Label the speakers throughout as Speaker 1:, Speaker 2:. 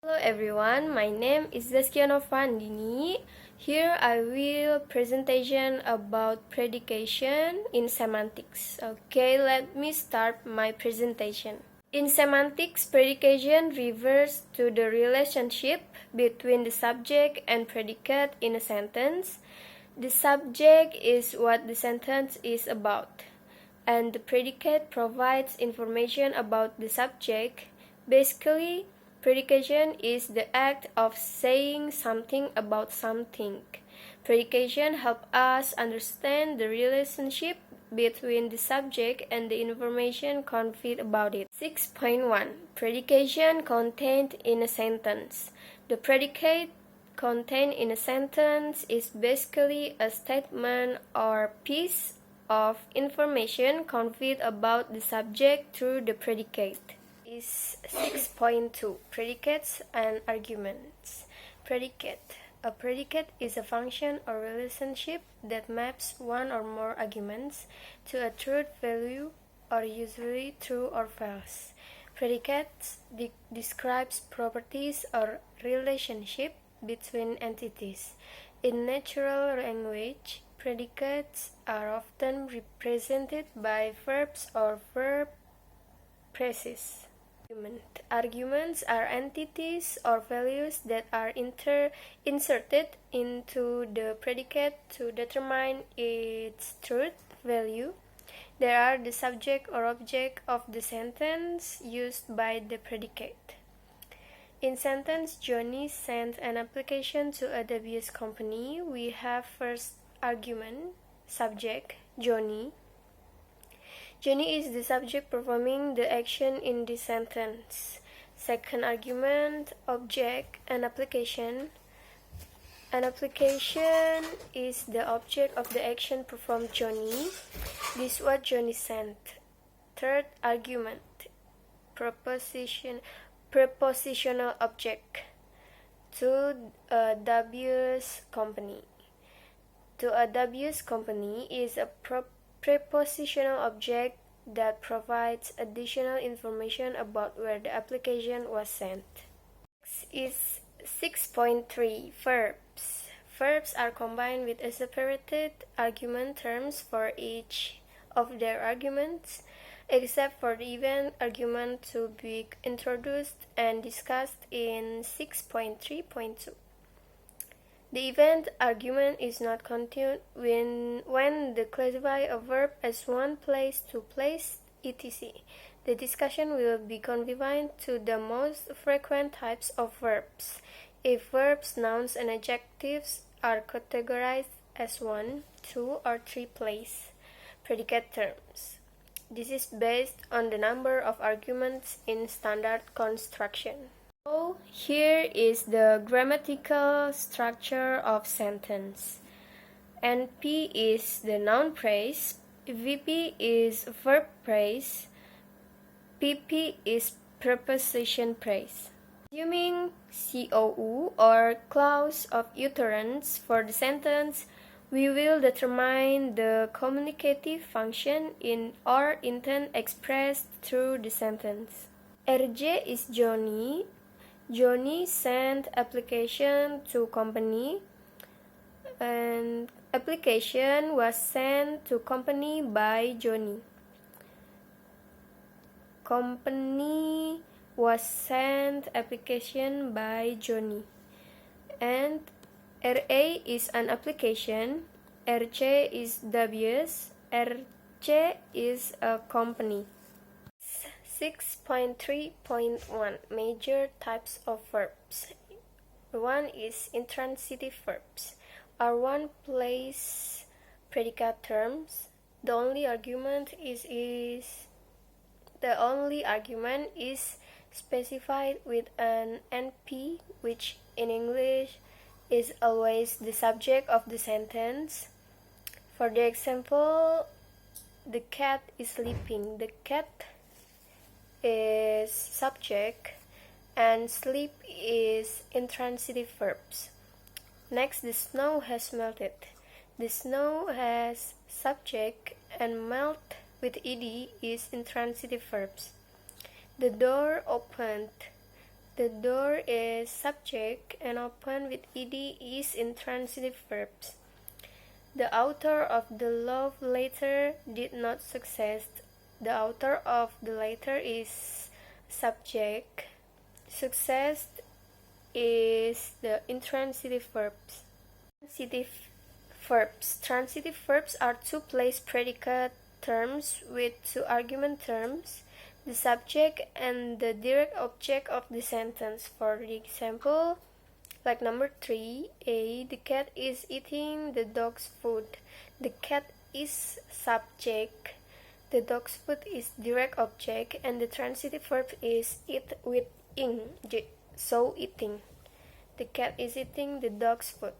Speaker 1: Hello everyone, my name is Zaskia Novandini. Here I will presentation about predication in semantics. Okay, let me start my presentation. In semantics, predication refers to the relationship between the subject and predicate in a sentence. The subject is what the sentence is about, and the predicate provides information about the subject. Basically, predication is the act of saying something about something. Predication helps us understand the relationship between the subject and the information conveyed about it. 6.1 Predication contained in a sentence. The predicate contained in a sentence is basically a statement or piece of information conveyed about the subject through the predicate. Is 6.2 Predicates and arguments. Predicate. A predicate is a function or relationship that maps one or more arguments to a truth value, or usually true or false. Predicates describes properties or relationship between entities. In natural language, predicates are often represented by verbs or verb phrases. Arguments are entities or values that are inserted into the predicate to determine its truth value. They are the subject or object of the sentence used by the predicate. In sentence, Johnny sent an application to a WS company. We have first argument, subject, Johnny. Johnny is the subject performing the action in this sentence. Second argument, object, an application. An application is the object of the action performed Johnny. This is what Johnny sent. Third argument, prepositional object. To a WS company. To a WS company is a prepositional object that provides additional information about where the application was sent. Next is 6.3 Verbs. Verbs are combined with a separated argument terms for each of their arguments, except for the event argument to be introduced and discussed in 6.3.2. The event argument is not continued when they classify a verb as one, place, two place, etc. The discussion will be confined to the most frequent types of verbs. If verbs, nouns, and adjectives are categorized as one, two, or three place predicate terms. This is based on the number of arguments in standard construction. So here is the grammatical structure of sentence. NP is the noun phrase, VP is verb phrase, PP is preposition phrase. Assuming COU or clause of utterance for the sentence, we will determine the communicative function in or intent expressed through the sentence. RJ is Johnny. Johnny sent application to company, and application was sent to company by Johnny. Company was sent application by Johnny. And RA is an application, RC is WS, RC is a company. 6.3.1 Major types of verbs. One is intransitive verbs, are one place predicate terms. The only argument is specified with an NP, which in English is always the subject of the sentence. For the example, the cat is sleeping. The cat is subject and sleep is intransitive verbs. Next, the snow has melted. The snow has subject and melt with ed is intransitive verbs. The door opened. The door is subject and open with ed is intransitive verbs. The author of the love letter did not succeed. The author of the letter is subject. Success is the intransitive verbs. Transitive verbs. Transitive verbs are two-place predicate terms with two argument terms, the subject and the direct object of the sentence. For the example, like number 3, A. The cat is eating the dog's food. The cat is subject. The dog's food is direct object, and the transitive verb is eat with ing, so eating. The cat is eating the dog's food.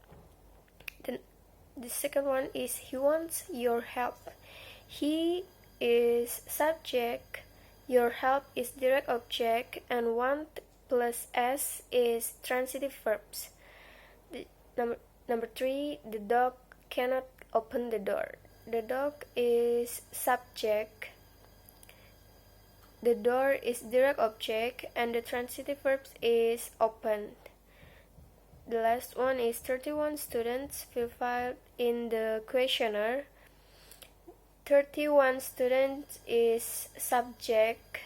Speaker 1: The second one is he wants your help. He is subject. Your help is direct object, and want plus s is transitive verbs. Number 3, the dog cannot open the door. The dog is subject. The door is direct object, and the transitive verb is opened. The last one is 31 students filled in the questionnaire. 31 students is subject.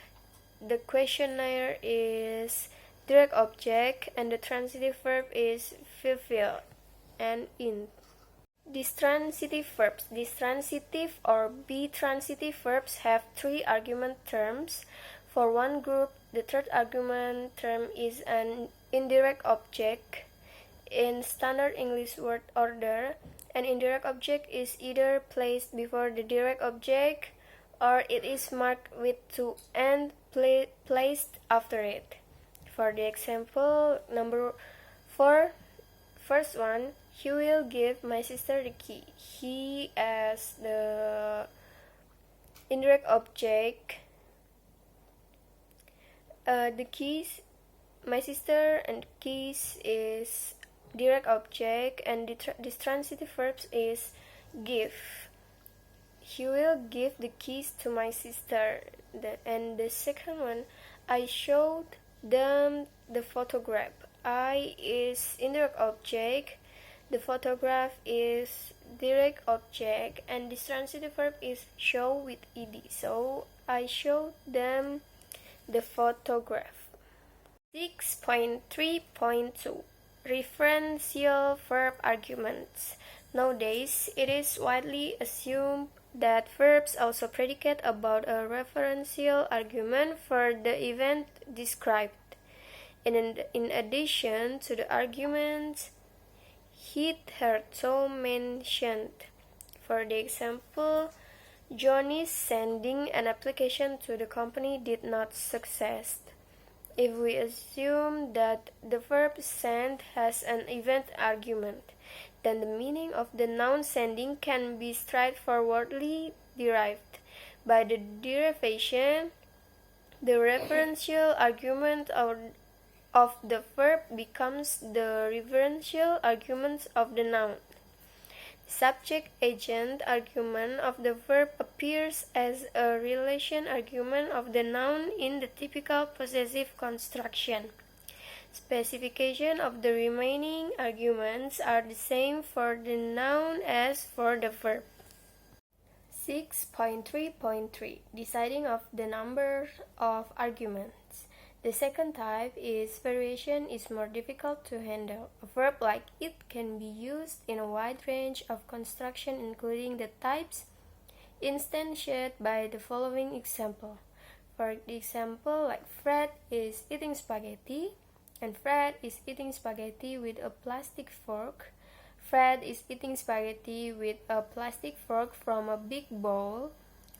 Speaker 1: The questionnaire is direct object, and the transitive verb is fulfilled and in. These transitive verbs, these transitive or be-transitive verbs have three argument terms. For one group, the third argument term is an indirect object. In standard English word order, an indirect object is either placed before the direct object or it is marked with to and placed after it. For the example, number 4, first one, he will give my sister the key. He as the indirect object. The keys, my sister and keys is direct object, and this transitive verb is give. He will give the keys to my sister. And the second one, I showed them the photograph. I is indirect object. The photograph is direct object, and this transitive verb is show with ed. So I showed them the photograph. 6.3.2 Referential verb arguments. Nowadays, it is widely assumed that verbs also predicate about a referential argument for the event described. In addition to the arguments hitherto mentioned. For the example, Johnny's sending an application to the company did not succeed. If we assume that the verb send has an event argument, then the meaning of the noun sending can be straightforwardly derived. By the derivation, the referential argument of the verb becomes the referential argument of the noun. Subject-agent argument of the verb appears as a relation argument of the noun in the typical possessive construction. Specification of the remaining arguments are the same for the noun as for the verb. 6.3.3 Deciding of the number of arguments. The second type is variation is more difficult to handle. A verb like it can be used in a wide range of construction, including the types instantiated by the following example. For example, like Fred is eating spaghetti, and Fred is eating spaghetti with a plastic fork. Fred is eating spaghetti with a plastic fork from a big bowl.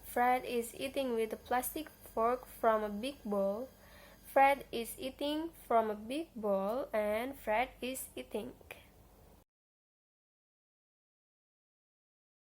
Speaker 1: Fred is eating with a plastic fork from a big bowl. Fred is eating from a big bowl, and Fred is eating